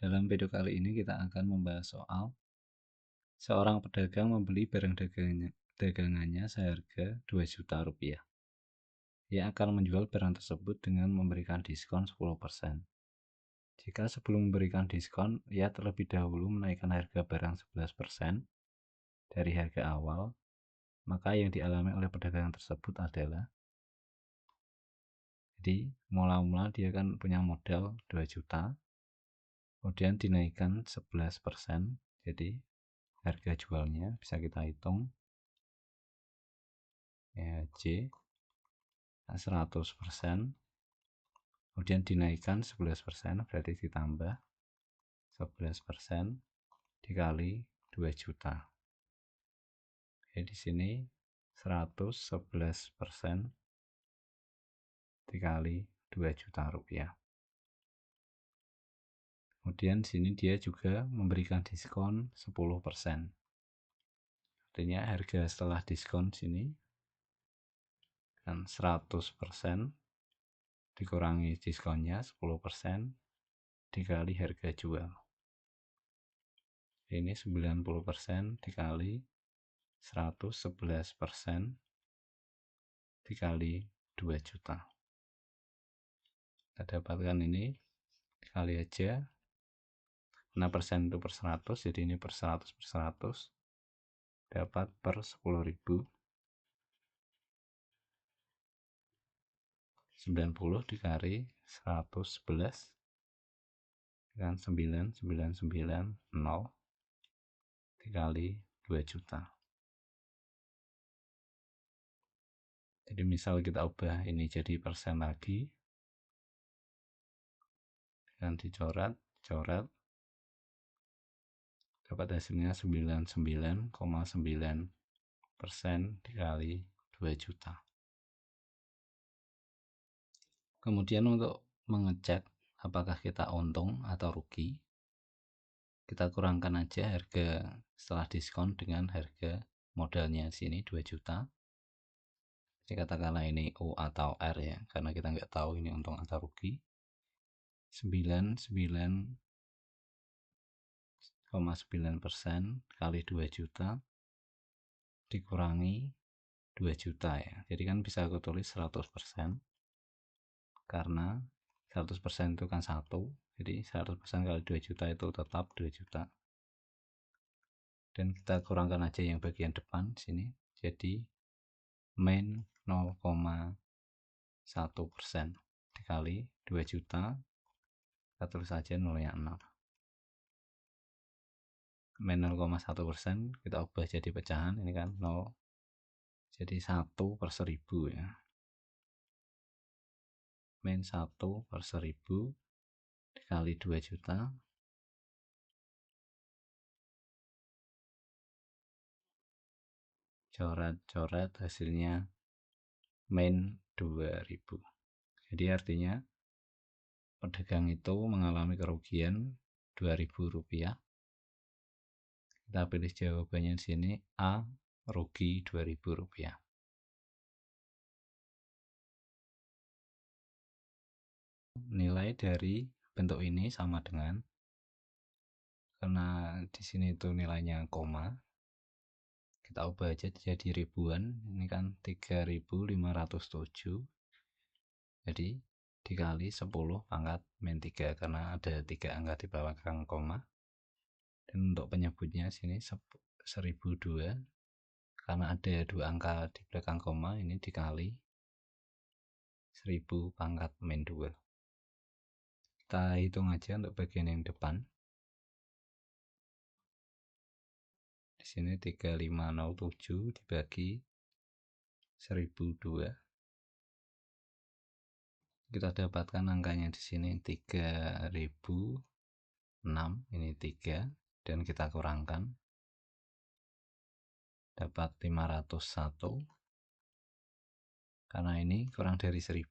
Dalam video kali ini kita akan membahas soal seorang pedagang membeli barang dagangannya seharga 2 juta rupiah. Ia akan menjual barang tersebut dengan memberikan diskon 10%. Jika sebelum memberikan diskon, ia terlebih dahulu menaikkan harga barang 11% dari harga awal, maka yang dialami oleh pedagang tersebut adalah, jadi mula-mula dia kan punya modal 2 juta, kemudian dinaikkan 11%, jadi harga jualnya bisa kita hitung ya, J 100%, kemudian dinaikkan 11%, berarti ditambah 11% dikali 2 juta. Jadi di sini 111% dikali 2 juta rupiah. Kemudian di sini dia juga memberikan diskon 10%. Artinya harga setelah diskon sini kan 100% dikurangi diskonnya 10% dikali harga jual. Ini 90% dikali 111% dikali 2 juta. Kita dapatkan ini dikali aja, 6% itu per 100, jadi ini per 100 per 100 dapat per 10.000. 90 dikali 111 dengan 9990 dikali 2 juta. Jadi misal kita ubah ini jadi persen lagi, dan dicoret dapat hasilnya 99,9% dikali 2 juta. Kemudian untuk mengecek apakah kita untung atau rugi, kita kurangkan aja harga setelah diskon dengan harga modalnya sini 2 juta. Jadi katakanlah ini U atau R ya, karena kita nggak tahu ini untung atau rugi. 99,9% kali 2 juta dikurangi 2 juta ya. Jadi kan bisa aku tulis 100%, karena 100% itu kan 1, jadi 100% kali 2 juta itu tetap 2 juta. Dan kita kurangkan aja yang bagian depan sini, jadi min 0,1% dikali 2 juta, kita tulis saja nolnya 0. Min 0,1% kita ubah jadi pecahan, ini kan 0, jadi 1 per 1000 ya. Min 1 per 1000 dikali 2 juta, coret hasilnya min 2000. Jadi artinya pedagang itu mengalami kerugian 2000 rupiah. Kita pilih jawabannya di sini, A, rugi 2000 rupiah. Nilai dari bentuk ini sama dengan, karena di sini itu nilainya koma, kita ubah aja jadi ribuan. Ini kan 3507, jadi dikali 10 pangkat min 3, karena ada 3 angka di belakang koma. Dan untuk penyebutnya sini 1002, karena ada 2 angka di belakang koma, ini dikali 1000 pangkat min 2. Kita hitung aja untuk bagian yang depan. Di sini 3507 dibagi 1002. Kita dapatkan angkanya di sini 3006, ini 3, dan kita kurangkan dapat 501. Karena ini kurang dari 1000,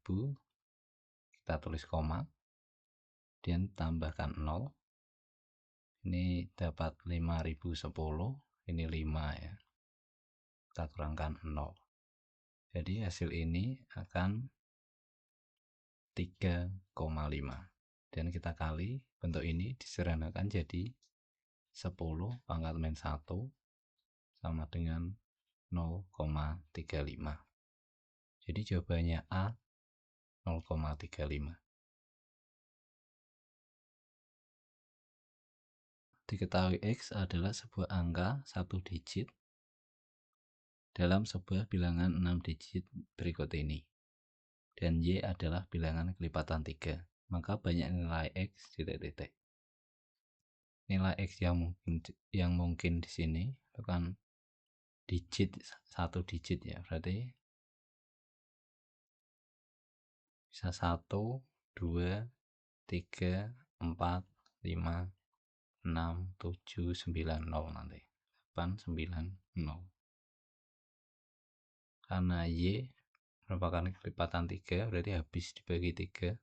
kita tulis koma, dan tambahkan 0. Ini dapat 5010, ini 5 ya. Kita kurangkan 0. Jadi hasil ini akan 3,5. dan kita kali. Bentuk ini disederhanakan jadi 10 pangkat min 1 sama dengan 0,35. Jadi jawabannya A 0,35. Diketahui X adalah sebuah angka satu digit dalam sebuah bilangan 6 digit berikut ini, dan Y adalah bilangan kelipatan 3, maka banyak nilai X titik-titik. Nilai X yang mungkin di sini itu kan digit, satu digit ya, berarti bisa 1, 2, 3, 4, 5, 6, 7, 9, 0 nanti 8, 9, 0. Karena Y merupakan kelipatan 3, berarti habis dibagi 3.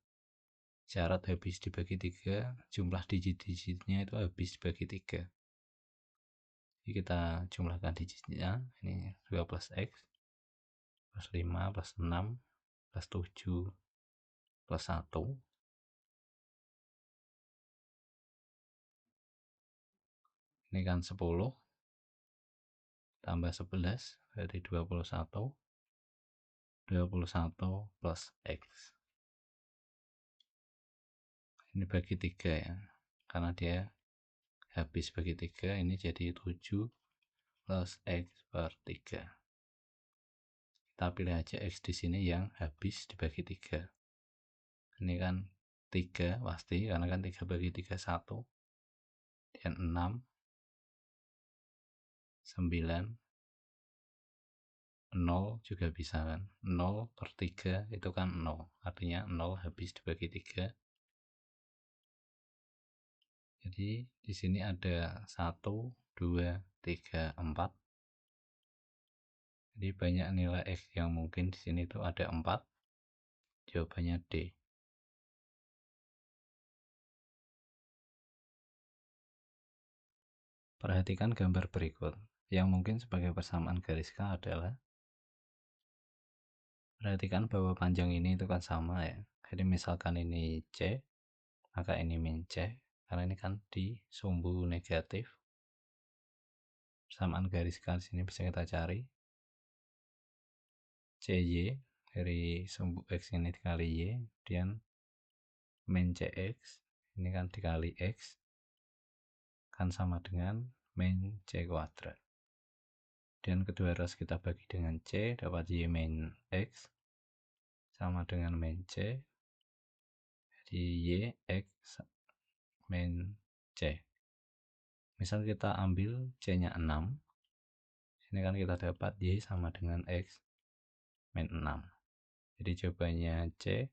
Syarat habis dibagi 3, jumlah digit-digitnya itu habis dibagi 3. Jadi kita jumlahkan digitnya, ini 2 plus X plus 5 plus 6 plus 7 plus 1. Ini kan 10 tambah 11 berarti 21. 21 plus X. Ini bagi 3 ya, karena dia habis bagi 3, ini jadi 7 plus X per 3. Kita pilih aja X di sini yang habis dibagi 3. Ini kan 3 pasti, karena kan 3 bagi 3 1. Dan 6, 9, 0 juga bisa kan. 0 per 3 itu kan 0, artinya 0 habis dibagi 3. Jadi di sini ada 1, 2, 3, 4. Jadi banyak nilai X yang mungkin di sini itu ada 4. Jawabannya D. Perhatikan gambar berikut. Yang mungkin sebagai persamaan garis K adalah, perhatikan bahwa panjang ini itu kan sama ya. Jadi misalkan ini C, maka ini min C, karena ini kan di sumbu negatif. Persamaan garis K sini bisa kita cari. CY dari sumbu X ini dikali Y, kemudian min CX, ini kan dikali X, kan sama dengan min C kuadrat. Dan kedua harus kita bagi dengan C, dapat Y min X sama dengan min C, jadi Y X min C. Misal kita ambil C nya 6, sini kan kita dapat Y sama dengan X min 6. Jadi jawabannya C,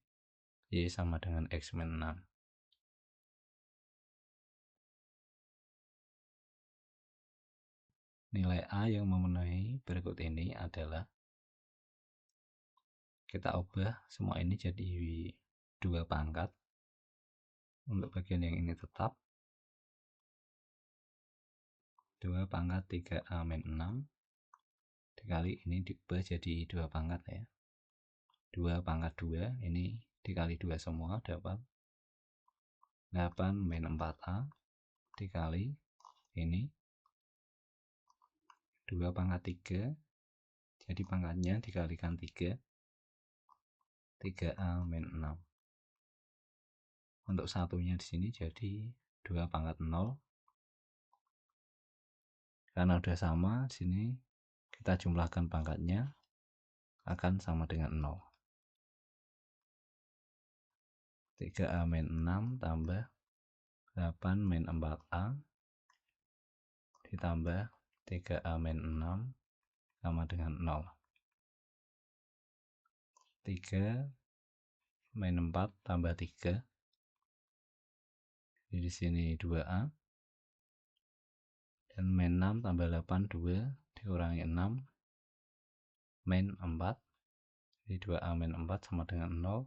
Y sama dengan X min 6. Nilai A yang memenuhi berikut ini adalah, kita ubah semua ini jadi 2 pangkat. Untuk bagian yang ini tetap 2 pangkat 3A min 6 dikali ini diubah jadi 2 pangkat ya. 2 pangkat 2 ini dikali 2 semua dapat 8 min 4A dikali ini 2 pangkat 3, jadi pangkatnya dikalikan 3, 3A min 6. Untuk satunya di sini jadi 2 pangkat 0. Karena udah sama, di sini kita jumlahkan pangkatnya akan sama dengan 0. 3A min 6 tambah 8 min 4A ditambah 3A min 6 sama dengan 0. 3 min 4 tambah 3. Jadi di sini 2A. Dan min 6 tambah 8, 2 dikurangi 6 min 4. Jadi 2A min 4 sama dengan 0.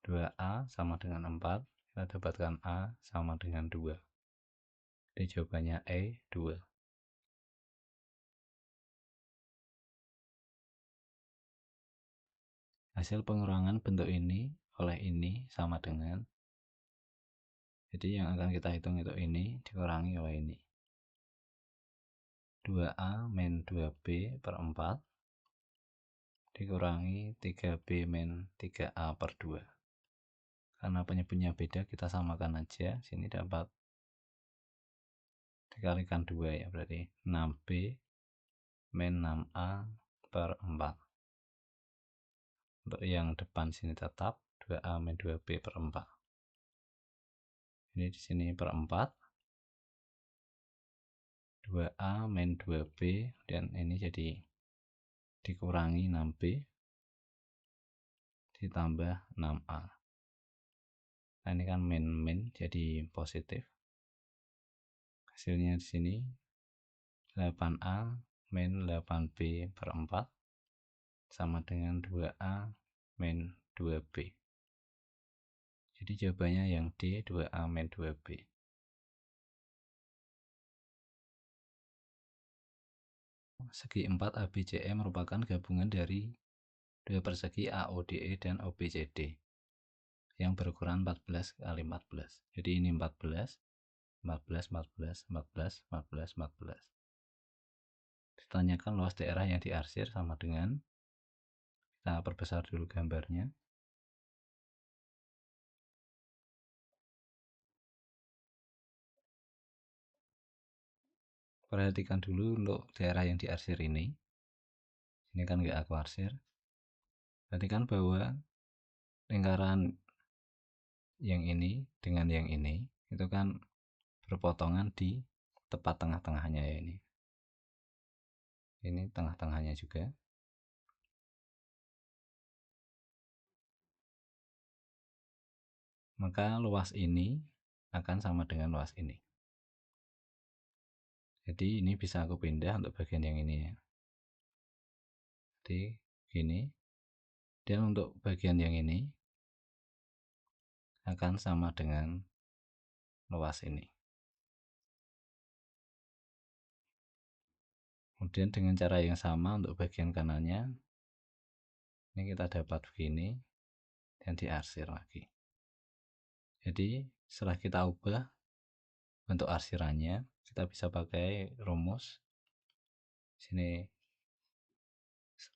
2A sama dengan 4. Kita dapatkan A sama dengan 2. Jadi jawabannya E 2. Hasil pengurangan bentuk ini oleh ini sama dengan Jadi yang akan kita hitung itu ini dikurangi oleh ini. 2A min 2B per 4 dikurangi 3B min 3A per 2. Karena penyebutnya beda, kita samakan aja. Sini dapat dikalikan 2 ya, berarti 6B min 6A per 4. Untuk yang depan sini tetap 2A min 2B per 4. Ini di sini per 4. 2A min 2B, dan ini jadi dikurangi 6B ditambah 6A. Nah, ini kan min jadi positif. Hasilnya di sini 8A min 8B per 4 sama dengan 2A min 2B. Jadi jawabannya yang D, 2A min 2B. Segi 4 ABCE merupakan gabungan dari dua persegi AODE dan OBCD yang berukuran 14 kali 14. Jadi ini 14, 14, 14, 14, 14, 14. Ditanyakan luas daerah yang diarsir sama dengan, kita perbesar dulu gambarnya. Perhatikan dulu untuk daerah yang diarsir ini. Ini kan nggak aku arsir. Perhatikan bahwa lingkaran yang ini dengan yang ini itu kan berpotongan di tepat tengah-tengahnya ya ini. Ini tengah-tengahnya juga. Maka luas ini akan sama dengan luas ini. Jadi ini bisa aku pindah untuk bagian yang ini ya. Jadi gini. Dan untuk bagian yang ini akan sama dengan luas ini. Kemudian dengan cara yang sama untuk bagian kanannya, ini kita dapat begini dan diarsir lagi. Jadi setelah kita ubah bentuk arsirannya, kita bisa pakai rumus. Sini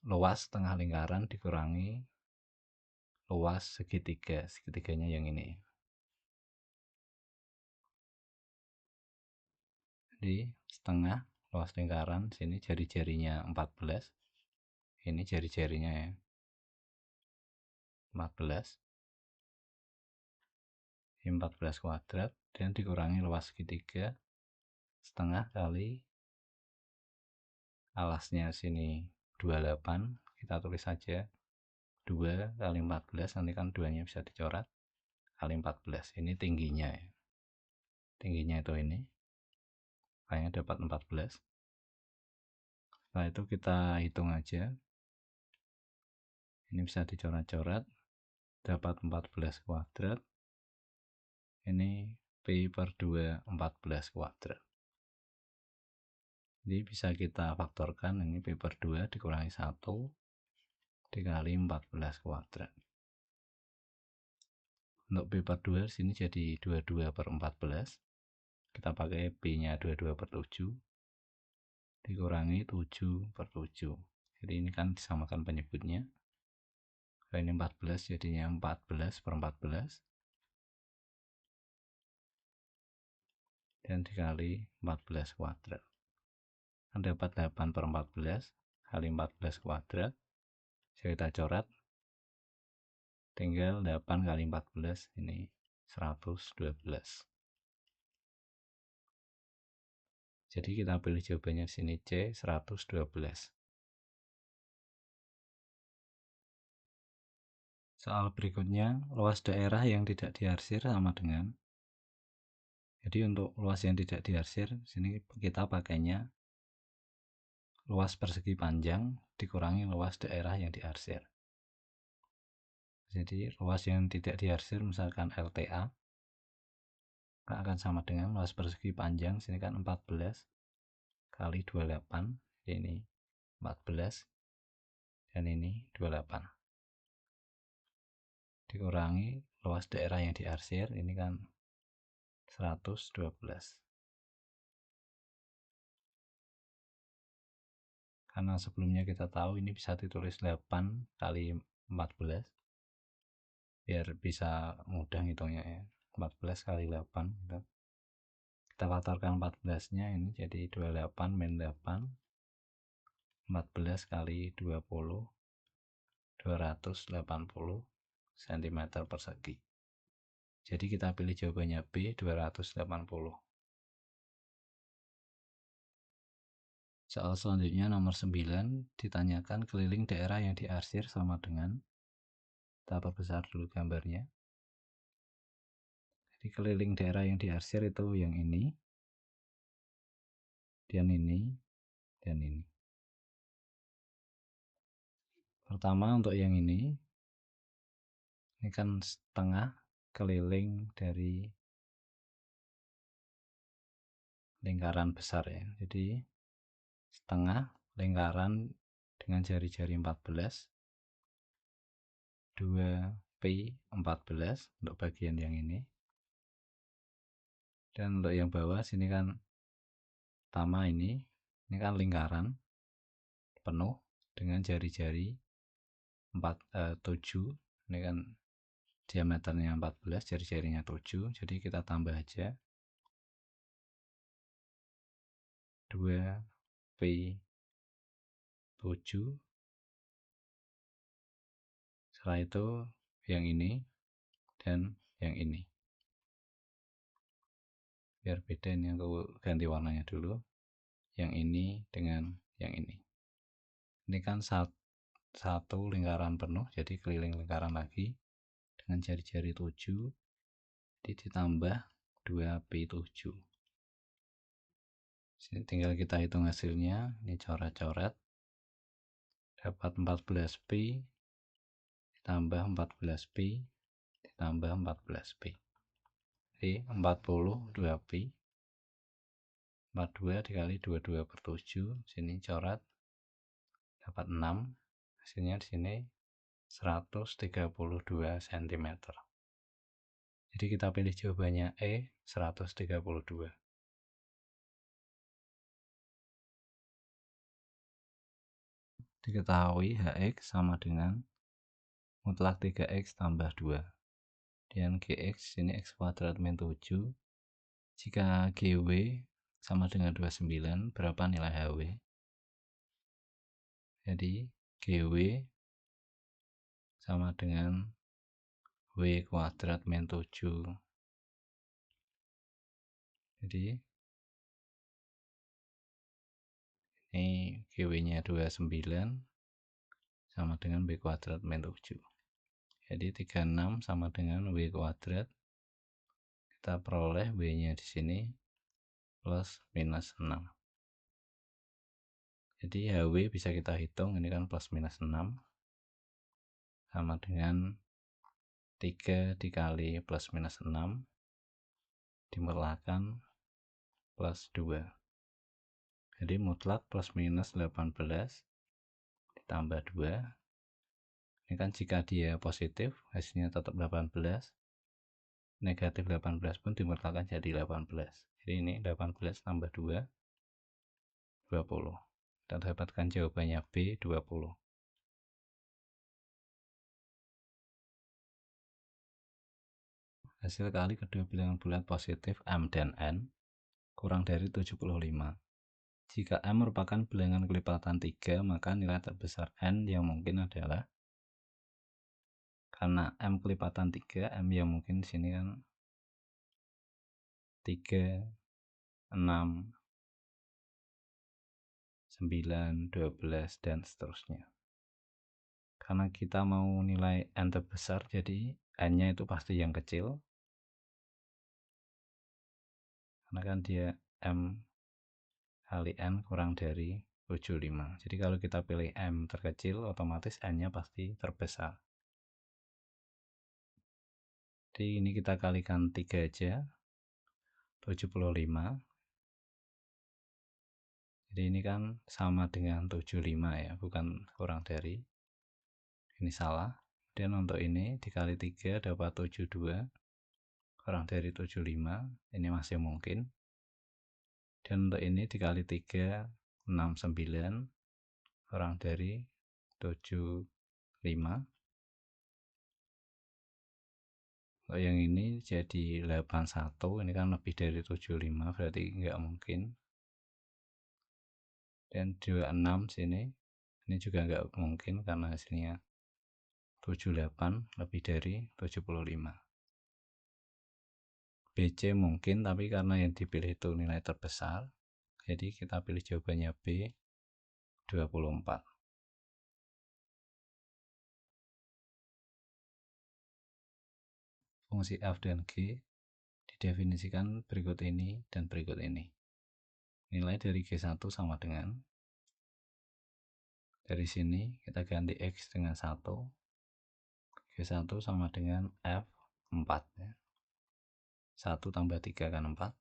luas tengah lingkaran dikurangi luas segitiga, segitiganya yang ini. Jadi setengah luas lingkaran, sini jari-jarinya 14, ini jari-jarinya ya 14, 14 kuadrat, dan dikurangi luas segitiga setengah kali alasnya sini 28, kita tulis saja 2 kali 14, nanti kan 2 nya bisa dicoret, kali 14, ini tingginya ya. Tingginya itu ini, makanya dapat 14. Setelah itu kita hitung aja. Ini bisa dicoret-coret, dapat 14 kuadrat. Ini P per 2, 14 kuadrat. Jadi bisa kita faktorkan, ini P per 2 dikurangi 1 dikali 14 kuadrat. Untuk P per 2 sini jadi 22 per 14. Kita pakai P nya 22 per 7 dikurangi 7 per 7. Jadi ini kan disamakan penyebutnya. Kalau ini 14 jadinya 14 per 14 dan dikali 14 kuadrat. Dapat 8 per 14 kali 14 kuadrat. Jadi kita coret, tinggal 8 kali 14, ini 112. Jadi kita pilih jawabannya sini C, 112. Soal berikutnya, luas daerah yang tidak diarsir sama dengan. Jadi untuk luas yang tidak diarsir, sini kita pakainya luas persegi panjang dikurangi luas daerah yang diarsir. Jadi luas yang tidak diarsir misalkan LTA akan sama dengan luas persegi panjang, sini kan 14 kali 28, ini 14 dan ini 28 dikurangi luas daerah yang diarsir, ini kan 112. Karena sebelumnya kita tahu ini bisa ditulis 8 kali 14, biar bisa mudah ngitungnya ya. 14 kali 8 gitu. Kita faktorkan 14-nya ini jadi 28 min 8, 14 kali 20, 280 cm persegi. Jadi kita pilih jawabannya B, 280. Soal selanjutnya nomor 9 ditanyakan keliling daerah yang diarsir sama dengan, kita perbesar dulu gambarnya. Jadi keliling daerah yang diarsir itu yang ini, dan ini, dan ini. Pertama untuk yang ini kan setengah keliling dari lingkaran besar ya. Jadi setengah lingkaran dengan jari-jari 14, 2Pi 14 untuk bagian yang ini. Dan untuk yang bawah sini kan pertama ini kan lingkaran penuh dengan jari-jari 7. Ini kan diameternya 14, jari-jarinya 7, jadi kita tambah aja 2Pi 7. Setelah itu yang ini dan yang ini, biar beda ini aku ganti warnanya dulu, yang ini dengan yang ini kan satu lingkaran penuh, jadi keliling lingkaran lagi dengan jari-jari 7, jadi ditambah 2Pi7. Sini tinggal kita hitung hasilnya, ini coret-coret, dapat 14Pi ditambah 14Pi ditambah 14Pi, jadi 42Pi. 42 dikali 22 per 7, sini coret, dapat 6, hasilnya di sini 132 cm. Jadi kita pilih jawabannya E, 132. Diketahui Hx sama dengan mutlak 3x tambah 2, dan Gx ini x kuadrat min 7. Jika Gw sama dengan 29, berapa nilai Hw? Jadi Gw sama dengan W kuadrat min 7. Jadi ini Gw nya 29 sama dengan W kuadrat min 7. Jadi 36 sama dengan W kuadrat. Kita peroleh W nya di sini plus minus 6. Jadi Hw bisa kita hitung, ini kan plus minus 6 sama dengan 3 dikali plus minus 6 dimulakan plus 2. Jadi mutlak plus minus 18 ditambah 2. Ini kan jika dia positif hasilnya tetap 18, negatif 18 pun dimutlakkan jadi 18. Jadi ini 18 tambah 2, 20. Kita dapatkan jawabannya B, 20. Hasil kali kedua bilangan bulat positif M dan N kurang dari 75. Jika M merupakan bilangan kelipatan 3, maka nilai terbesar N yang mungkin adalah, karena M kelipatan 3, M yang mungkin di sini kan 3, 6, 9, 12, dan seterusnya. Karena kita mau nilai N terbesar, jadi N-nya itu pasti yang kecil. Karena kan dia M kali N kurang dari 75. Jadi kalau kita pilih M terkecil, otomatis N-nya pasti terbesar. Jadi ini kita kalikan 3 aja, 75. Jadi ini kan sama dengan 75 ya, bukan kurang dari. Ini salah. Dan untuk ini dikali 3 dapat 72. kurang dari 75, ini masih mungkin. Dan untuk ini dikali 3, 69, kurang dari 75. Kalau yang ini jadi 81, ini kan lebih dari 75, berarti nggak mungkin. Dan 26 sini, ini juga nggak mungkin karena hasilnya 78 lebih dari 75. BC mungkin, tapi karena yang dipilih itu nilai terbesar, jadi kita pilih jawabannya B, 24. Fungsi f dan g didefinisikan berikut ini dan berikut ini. Nilai dari G1 sama dengan, dari sini kita ganti X dengan 1, G1 sama dengan F4 ya. 1 tambah 3 kan 4,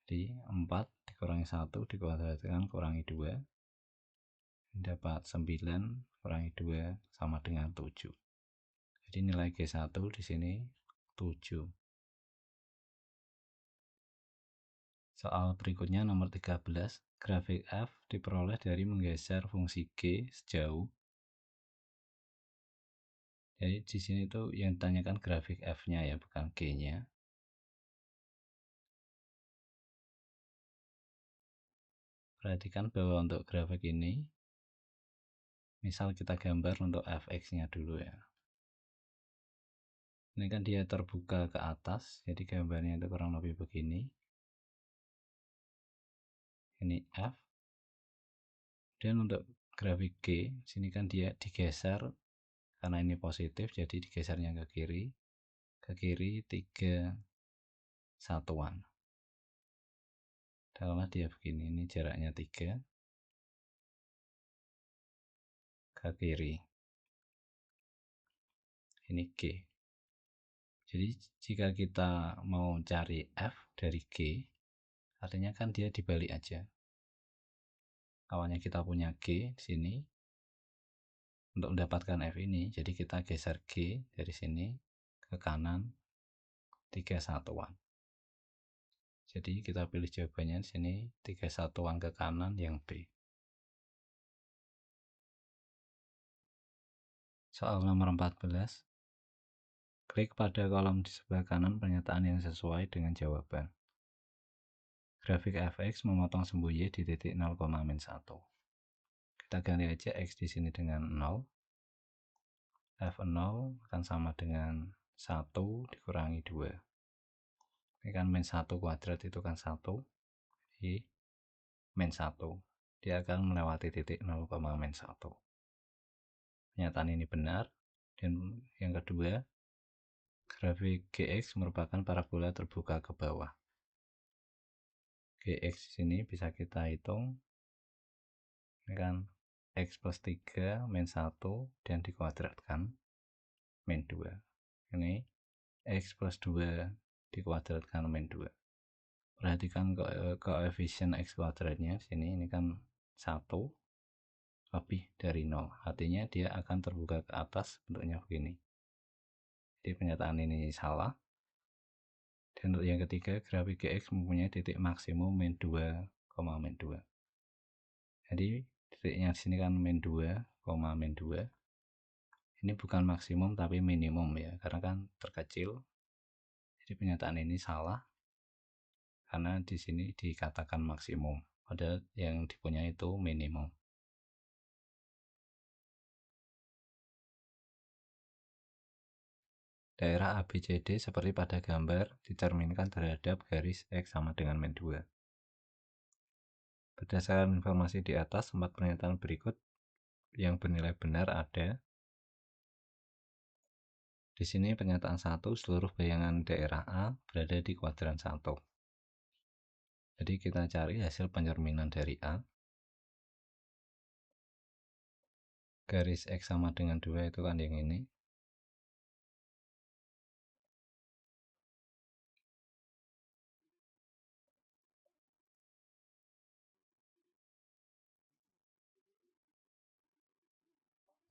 jadi 4 dikurangi 1 dikuadratkan kurangi 2, dapat 9 kurangi 2 sama dengan 7. Jadi nilai G1 di sini 7. Soal berikutnya nomor 13, grafik F diperoleh dari menggeser fungsi G sejauh. Jadi di sini tuh yang ditanyakan grafik F-nya ya, bukan G-nya. Perhatikan bahwa untuk grafik ini, misal kita gambar untuk fx-nya dulu ya. Ini kan dia terbuka ke atas, jadi gambarnya itu kurang lebih begini. Ini F. Dan untuk grafik G, sini kan dia digeser karena ini positif, jadi digesernya ke kiri. Ke kiri 3 satuan. Taruhlah dia begini, ini jaraknya 3 ke kiri. Ini G. Jadi jika kita mau cari F dari G, artinya kan dia dibalik aja. Awalnya kita punya G di sini. Untuk mendapatkan F ini, jadi kita geser G dari sini ke kanan 3 satuan. Jadi kita pilih jawabannya di sini 3 satuan ke kanan yang B. Soal nomor 14. Klik pada kolom di sebelah kanan pernyataan yang sesuai dengan jawaban. Grafik fx memotong sumbu y di titik 0,-1. Kita ganti aja x di sini dengan 0. F0 akan sama dengan 1 dikurangi 2. Ini kan min 1 kuadrat itu kan 1. Jadi min 1. Dia akan melewati titik 0,-1. Pernyataan ini benar. Dan yang kedua, grafik Gx merupakan parabola terbuka ke bawah. Gx di sini bisa kita hitung. Ini kan x plus 3 min 1 dan dikuadratkan min 2. Ini x plus 2 dikuadratkan min 2. Perhatikan koefisien x kuadratnya di sini, ini kan 1 lebih dari 0. Artinya dia akan terbuka ke atas, bentuknya begini. Jadi pernyataan ini salah. Dan untuk yang ketiga, grafik Gx mempunyai titik maksimum min 2, min 2. Jadi titiknya di sini kan min 2, min 2. Ini bukan maksimum tapi minimum ya, karena kan terkecil. Jadi pernyataan ini salah karena di sini dikatakan maksimum, padahal yang dipunyai itu minimum. Daerah ABCD seperti pada gambar dicerminkan terhadap garis X sama dengan min 2. Berdasarkan informasi di atas, 4 pernyataan berikut yang bernilai benar ada. Di sini pernyataan 1, seluruh bayangan daerah A berada di kuadran 1. Jadi kita cari hasil pencerminan dari A. Garis X sama dengan 2 itu kan yang ini.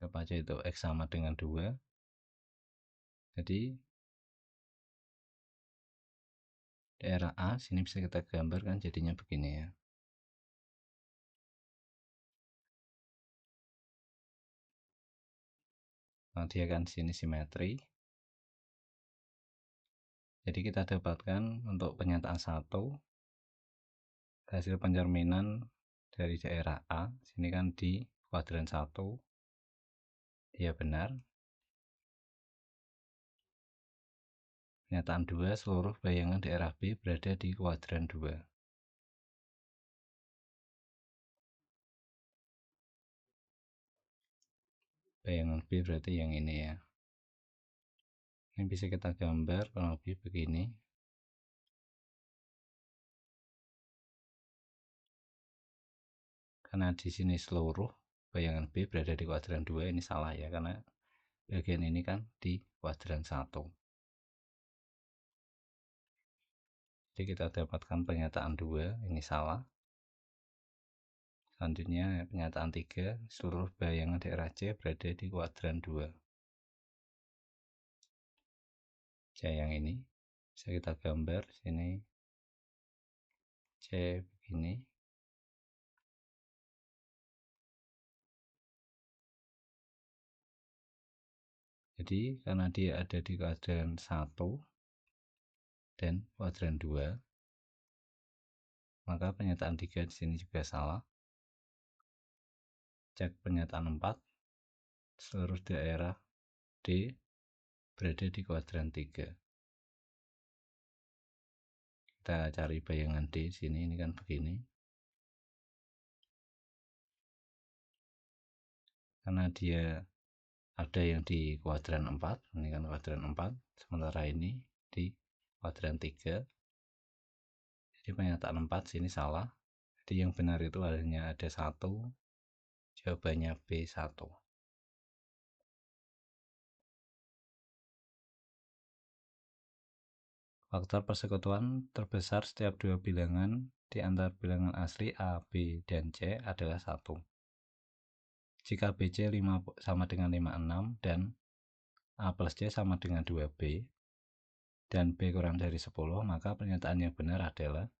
Apa aja itu X sama dengan 2. Jadi daerah A, sini bisa kita gambar kan jadinya begini ya. Nah, dia kan sini simetri. Jadi kita dapatkan untuk penyataan 1, hasil pencerminan dari daerah A, sini kan di kuadran 1, dia benar. Penyataan 2, seluruh bayangan daerah B berada di kuadran 2. Bayangan B berarti yang ini ya. Ini bisa kita gambar kurang lebih begini. Karena di sini seluruh bayangan B berada di kuadran 2, ini salah ya, karena bagian ini kan di kuadran 1. Jadi kita dapatkan pernyataan 2, ini salah. Selanjutnya pernyataan 3, seluruh bayangan daerah C berada di kuadran 2. C yang ini bisa kita gambar sini, C begini. Jadi karena dia ada di kuadran 1 dan kuadran 2, maka pernyataan 3 di sini juga salah. Cek pernyataan 4, seluruh daerah D berada di kuadran 3. Kita cari bayangan D sini, ini kan begini. Karena dia ada yang di kuadran 4, ini kan kuadran 4, sementara ini di kuadran 3. Jadi pernyataan 4 sini salah. Jadi yang benar itu hanya ada 1, jawabannya B1. Faktor persekutuan terbesar setiap dua bilangan di antara bilangan asli A, B, dan C adalah 1. Jika BC sama dengan 56 dan A plus C sama dengan 2B dan B kurang dari 10, maka pernyataan yang benar adalah,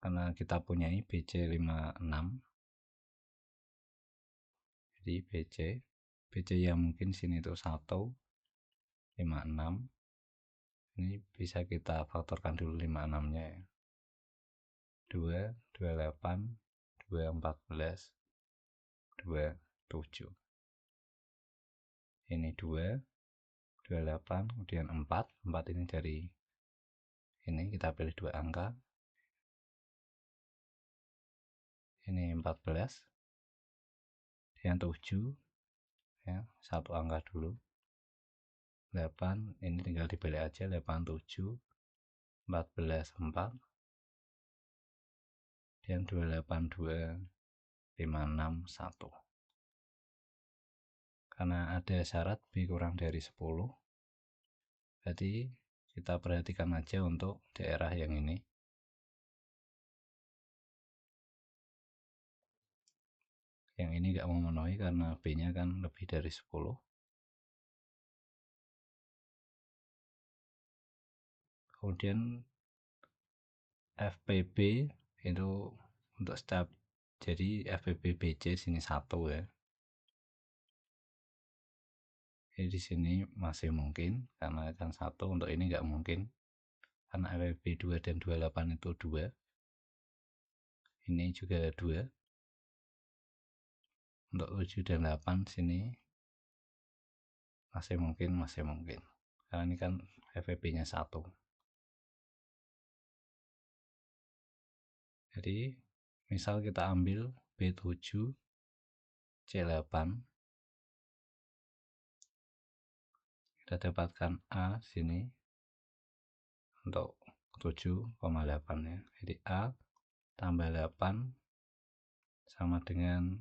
karena kita punya BC 56, jadi BC yang mungkin sini itu 1, 56. Ini bisa kita faktorkan dulu 56 nya ya. 2, 28, 2, 14, 2, 7. Ini 2, 28, kemudian 4. 4 ini dari ini kita pilih 2 angka. Ini 14. Yang 7 ya, 1 angka dulu. 8, ini tinggal dibalik aja, 8, 7, 14, 4. Dan 28, 2, 5, 6, 1. Karena ada syarat B kurang dari 10, jadi kita perhatikan aja untuk daerah yang ini. Yang ini nggak memenuhi karena B nya kan lebih dari 10. Kemudian FPB itu untuk setiap, jadi FPB BC sini 1 ya. Jadi di sini masih mungkin karena kan 1, untuk ini nggak mungkin karena FPB 2 dan 28 itu 2. Ini juga 2. Untuk 7 dan 8 sini masih mungkin karena ini kan FPB nya 1. Jadi misal kita ambil B7 C8, kita dapatkan A sini untuk 7,8 ya. Jadi A tambah 8 sama dengan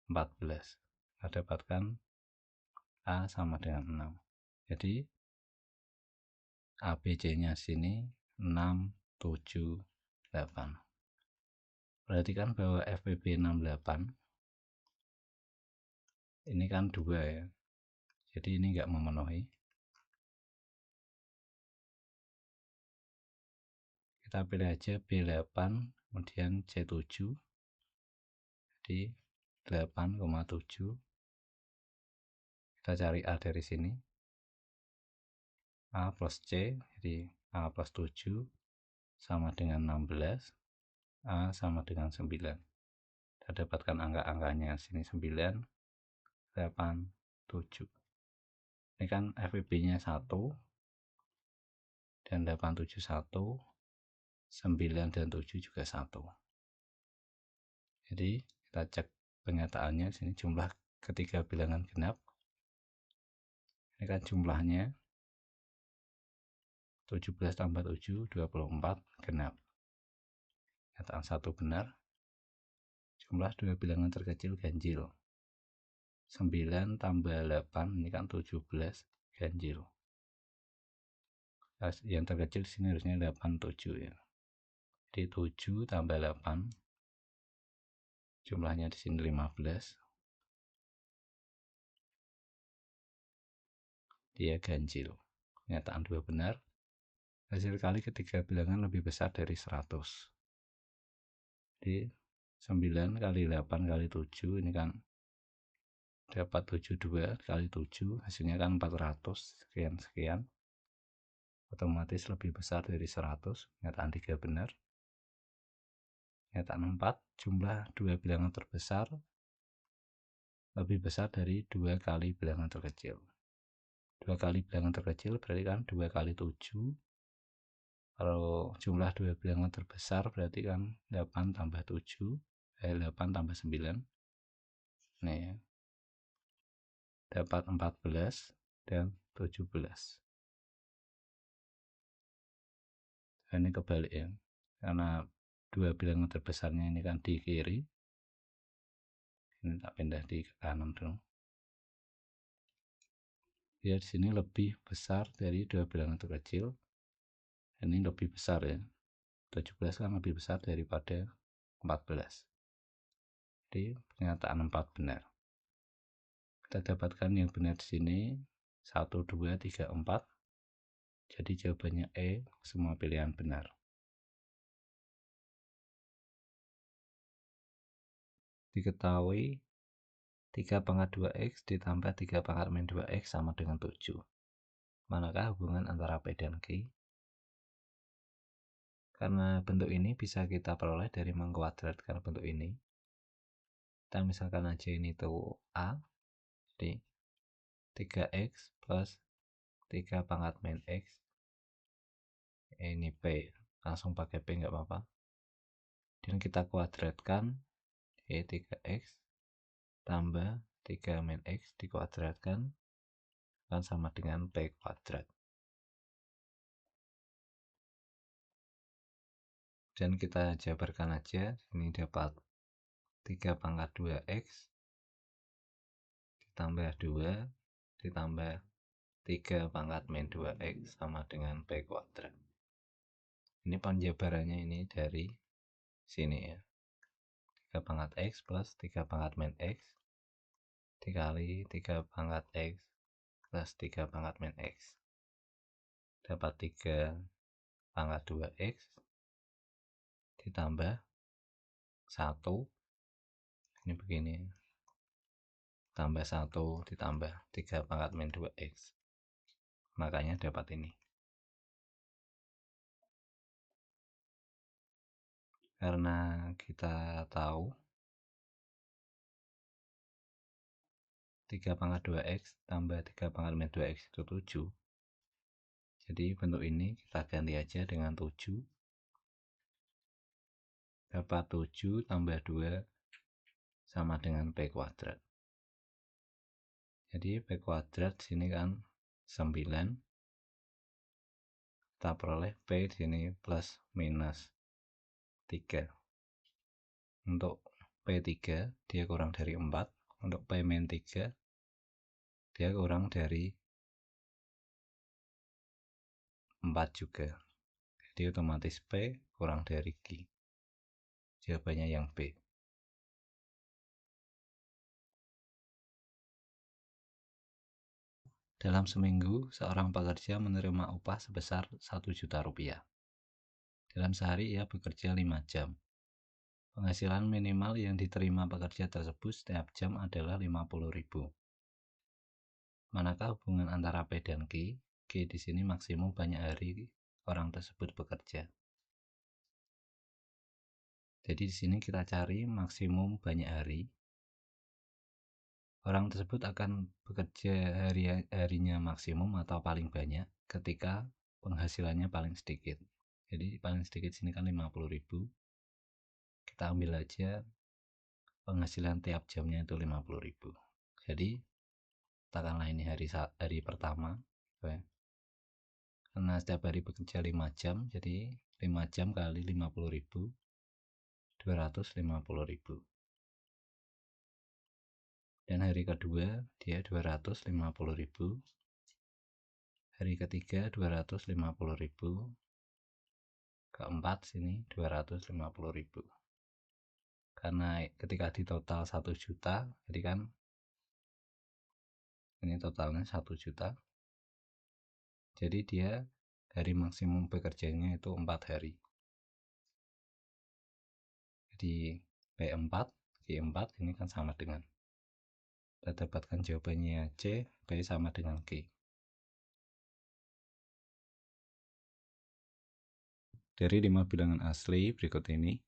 14. Kita dapatkan A sama dengan 6. Jadi ABC nya sini 6, 7, 8. Perhatikan bahwa FPB 68 ini kan 2 ya. Jadi ini enggak memenuhi. Kita pilih aja B8, kemudian C7, jadi 8,7. Kita cari A dari sini, A plus C, jadi A plus 7 sama dengan 16, A sama dengan 9. Kita dapatkan angka-angkanya, sini 9, 8, 7. Ini kan FWB-nya 1, dan 8, 7, 1, 9 dan 7 juga 1. Jadi kita cek penyataannya, sini jumlah ketiga bilangan genap. Ini kan jumlahnya 17 tambah 7, 24 genap. Nyataan 1 benar. Jumlah dua bilangan terkecil ganjil. 9 tambah 8, ini kan 17 ganjil. Yang terkecil di sini harusnya 8, 7 ya. Jadi 7 tambah 8, jumlahnya di sini 15. Dia ganjil. Nyataan 2 benar. Hasil kali ketiga bilangan lebih besar dari 100. Jadi 9 kali 8 kali 7, ini kan dapat 72 kali 7, hasilnya kan 400 sekian-sekian. Otomatis lebih besar dari 100. Nyataan 3 benar. Nyataan 4, jumlah dua bilangan terbesar lebih besar dari 2 kali bilangan terkecil. 2 kali bilangan terkecil berarti kan 2 kali 7. Kalau jumlah dua bilangan terbesar berarti kan 8 tambah 7, 8 tambah 9. Nih, dapat 14 dan 17. Dan ini kebalik ya, karena dua bilangan terbesarnya ini kan di kiri. Ini tak pindah di kanan dulu. Ya, di sini lebih besar dari dua bilangan terkecil. Ini lebih besar ya. 17 kan lebih besar daripada 14. Jadi pernyataan 4 benar. Kita dapatkan yang benar di sini 1, 2, 3, 4. Jadi jawabannya E, semua pilihan benar. Diketahui 3 pangkat 2x ditambah 3 pangkat min 2x sama dengan 7. Manakah hubungan antara P dan Q? Karena bentuk ini bisa kita peroleh dari mengkuadratkan bentuk ini. Kita misalkan aja ini tuh A, jadi 3x plus 3 pangkat min x. Ini P, langsung pakai P nggak apa-apa. Dan kita kuadratkan, jadi 3x tambah 3 min x dikuadratkan kan sama dengan P kuadrat. Dan kita jabarkan aja, ini dapat 3 pangkat 2x ditambah 2 ditambah 3 pangkat min 2x sama dengan P kuadrat. Ini penjabarannya ini dari sini ya. 3 pangkat x plus 3 pangkat min x dikali 3 pangkat x plus 3 pangkat min x. Dapat 3 pangkat 2x ditambah 1. Ini begini. Tambah 1 ditambah 3 pangkat min 2x. Makanya dapat ini. Karena kita tahu 3 pangkat 2x tambah 3 pangkat min 2x itu 7. Jadi bentuk ini kita ganti aja dengan 7. Dapat 7 tambah 2 sama dengan P kuadrat. Jadi P kuadrat sini kan 9. Kita peroleh P di sini plus minus 3. Untuk P3 dia kurang dari 4. Untuk P min 3 dia kurang dari 4 juga. Jadi otomatis P kurang dari Q. Jawabannya yang B. Dalam seminggu, seorang pekerja menerima upah sebesar 1 juta rupiah. Dalam sehari ia bekerja 5 jam. Penghasilan minimal yang diterima pekerja tersebut setiap jam adalah 50.000. Manakah hubungan antara P dan Q? Q di sini maksimum banyak hari orang tersebut bekerja. Jadi di sini kita cari maksimum banyak hari. Orang tersebut akan bekerja harinya maksimum atau paling banyak ketika penghasilannya paling sedikit. Jadi paling sedikit sini kan 50.000. Kita ambil aja penghasilan tiap jamnya itu 50.000. Jadi katakanlah ini hari pertama, karena setiap hari bekerja 5 jam, jadi 5 jam kali 50.000, 250.000. Dan hari kedua dia 250.000, hari ketiga 250.000, keempat sini 250.000. Karena ketika di total 1 juta, jadi kan ini totalnya 1 juta, jadi dia hari maksimum bekerjanya itu 4 hari. Jadi P4, Q4 ini kan sama dengan, kita dapatkan jawabannya C, P sama dengan Q. Dari 5 bilangan asli berikut ini,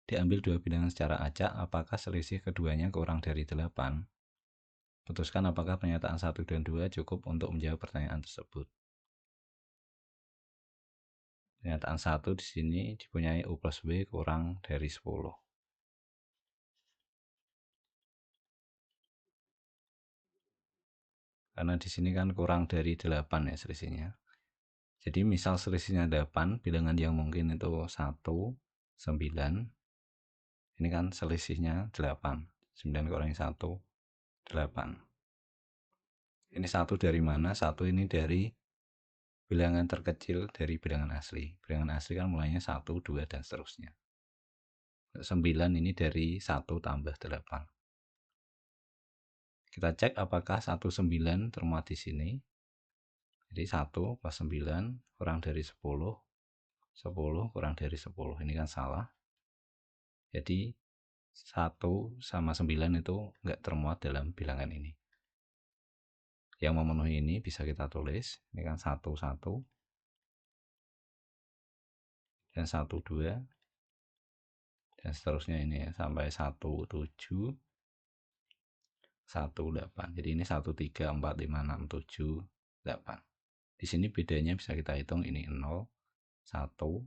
diambil 2 bilangan secara acak, apakah selisih keduanya kurang dari 8? Putuskan apakah pernyataan 1 dan 2 cukup untuk menjawab pertanyaan tersebut. Pernyataan 1 di sini dipunyai U plus W kurang dari 10. Karena di sini kan kurang dari 8 ya selisihnya. Jadi misal selisihnya 8, bilangan yang mungkin itu 1, 9. Ini kan selisihnya 8. 9 kurangi 1, 8. Ini 1 dari mana? 1 ini dari bilangan terkecil dari bilangan asli. Bilangan asli kan mulainya 1, 2, dan seterusnya. 9 ini dari 1 tambah 8. Kita cek apakah 19 termuat di sini. Jadi 1 plus 9 kurang dari 10. 10 kurang dari 10. Ini kan salah. Jadi 1 sama 9 itu enggak termuat dalam bilangan ini. Yang memenuhi ini bisa kita tulis. Ini kan 1, 1. Dan 1, 2. Dan seterusnya ini ya, sampai 1, 7. 1, 8. Jadi ini 1, 3, 4, 5, 6, 7, 8. Di sini bedanya bisa kita hitung, ini 0, 1,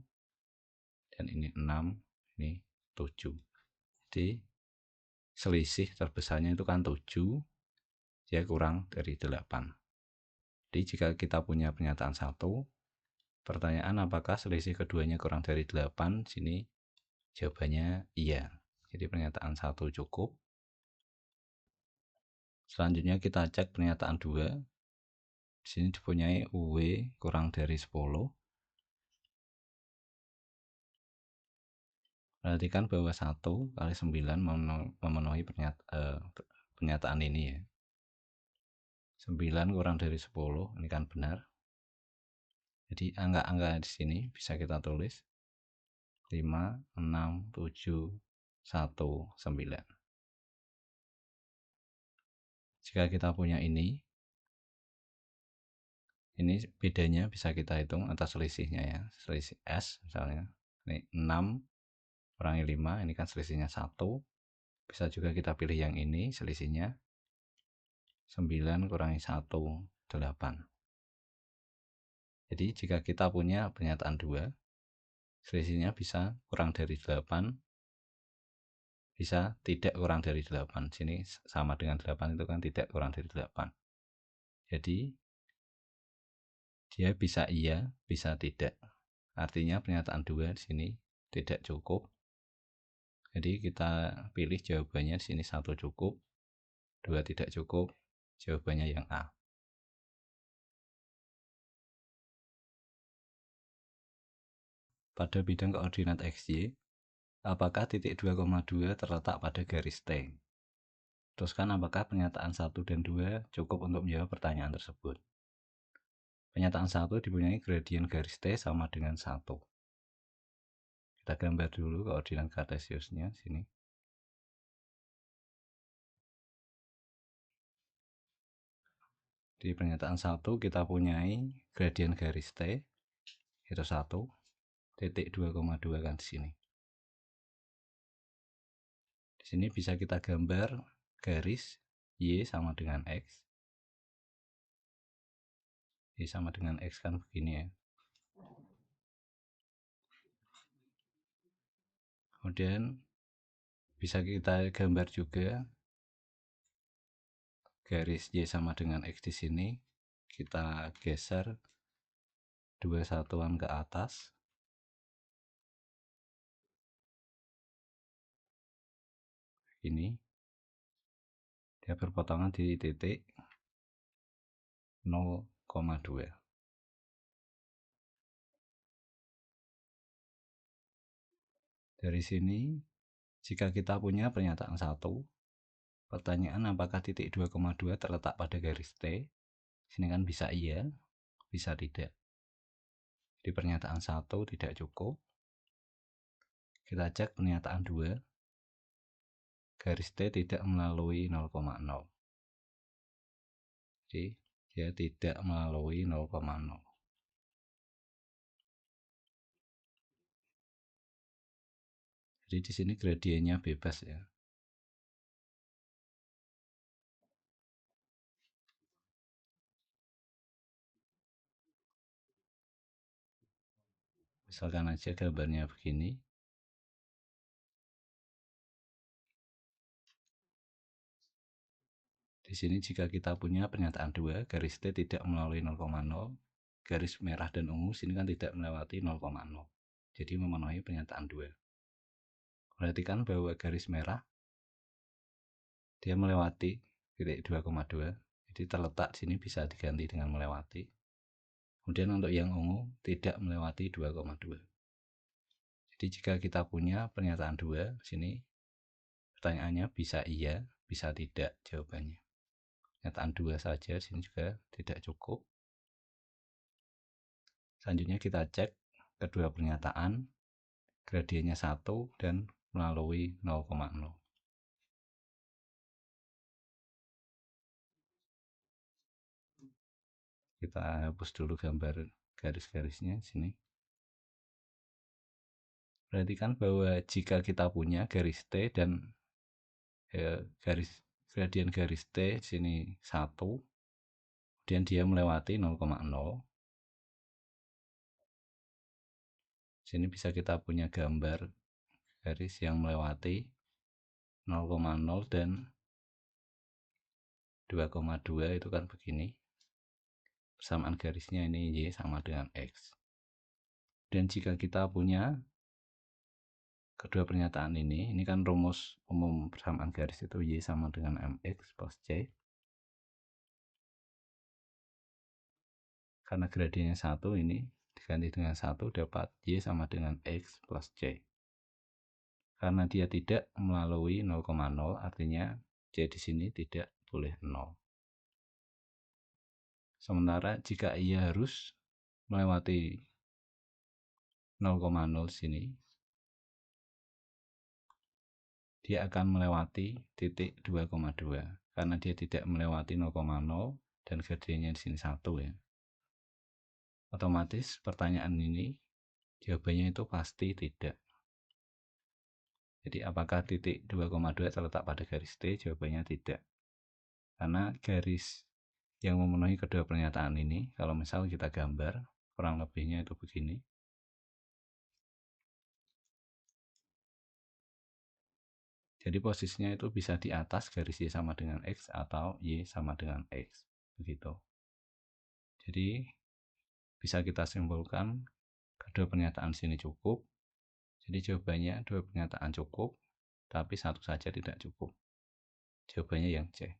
dan ini 6, ini 7. Jadi selisih terbesarnya itu kan 7, dia kurang dari 8. Jadi jika kita punya pernyataan 1, pertanyaan apakah selisih keduanya kurang dari 8, sini jawabannya iya. Jadi pernyataan 1 cukup. Selanjutnya kita cek pernyataan 2. Di sini dipunyai UW kurang dari 10. Perhatikan bahwa 1 kali 9 memenuhi pernyataan ini ya. 9 kurang dari 10, ini kan benar. Jadi angka-angka di sini bisa kita tulis 5, 6, 7, 1, 9. Jika kita punya ini bedanya bisa kita hitung atas selisihnya ya. Selisih S misalnya. Ini 6 kurangi 5, ini kan selisihnya 1. Bisa juga kita pilih yang ini, selisihnya 9 kurangi 1, 8. Jadi jika kita punya pernyataan 2, selisihnya bisa kurang dari 8, bisa tidak kurang dari 8. Sini sama dengan 8, itu kan tidak kurang dari 8. Jadi dia bisa iya, bisa tidak. Artinya pernyataan 2 di sini tidak cukup. Jadi kita pilih jawabannya di sini 1 cukup, 2 tidak cukup. Jawabannya yang A. Pada bidang koordinat XY, apakah titik 2,2 terletak pada garis T? Teruskan apakah pernyataan 1 dan 2 cukup untuk menjawab pertanyaan tersebut. Pernyataan 1 dipunyai gradien garis T sama dengan 1. Kita gambar dulu koordinat kartesiusnya sini. Di pernyataan 1 kita punyai gradien garis T itu 1, titik 2,2 kan di sini. Di sini bisa kita gambar garis Y sama dengan X. Y sama dengan X kan begini ya. Kemudian bisa kita gambar juga garis Y sama dengan X di sini. Kita geser 2 satuan ke atas. Ini dia berpotongan di titik 0,2. Dari sini, jika kita punya pernyataan 1, pertanyaan apakah titik 2,2 terletak pada garis T? Sini kan bisa iya, bisa tidak. Di pernyataan 1 tidak cukup. Kita cek pernyataan 2. Garis T tidak melalui 0,0. Jadi dia tidak melalui 0,0. Jadi di sini gradiennya bebas ya. Misalkan aja gambarnya begini. Di sini jika kita punya pernyataan 2, garis T tidak melalui 0,0, garis merah dan ungu sini kan tidak melewati 0,0. Jadi memenuhi pernyataan 2. Perhatikan bahwa garis merah dia melewati titik 2,2. Jadi terletak sini bisa diganti dengan melewati. Kemudian untuk yang ungu tidak melewati 2,2. Jadi jika kita punya pernyataan 2, sini pertanyaannya bisa iya, bisa tidak jawabannya. Pernyataan 2 saja sini juga tidak cukup. Selanjutnya kita cek kedua pernyataan, gradiennya 1 dan melalui 0,0. Kita hapus dulu gambar garis-garisnya sini. Perhatikan bahwa jika kita punya garis T dan gradien garis T sini 1, kemudian dia melewati 0,0. Sini bisa kita punya gambar garis yang melewati 0,0 dan 2,2 itu kan begini. Persamaan garisnya ini Y sama dengan X. Dan jika kita punya kedua pernyataan ini kan rumus umum persamaan garis itu Y sama dengan MX plus C. Karena gradiennya 1 ini diganti dengan 1 dapat Y sama dengan X plus C. Karena dia tidak melalui 0,0 artinya C di sini tidak boleh 0. Sementara jika ia harus melewati 0,0 sini, dia akan melewati titik 2,2 karena dia tidak melewati 0,0 dan gradiennya di sini 1 ya. Otomatis pertanyaan ini jawabannya itu pasti tidak. Jadi apakah titik 2,2 terletak pada garis T? Jawabannya tidak. Karena garis yang memenuhi kedua pernyataan ini, kalau misal kita gambar, kurang lebihnya itu begini. Jadi posisinya itu bisa di atas garis Y sama dengan X atau Y sama dengan X. Begitu. Jadi bisa kita simpulkan kedua pernyataan sini cukup. Jadi jawabannya dua pernyataan cukup, tapi satu saja tidak cukup. Jawabannya yang C.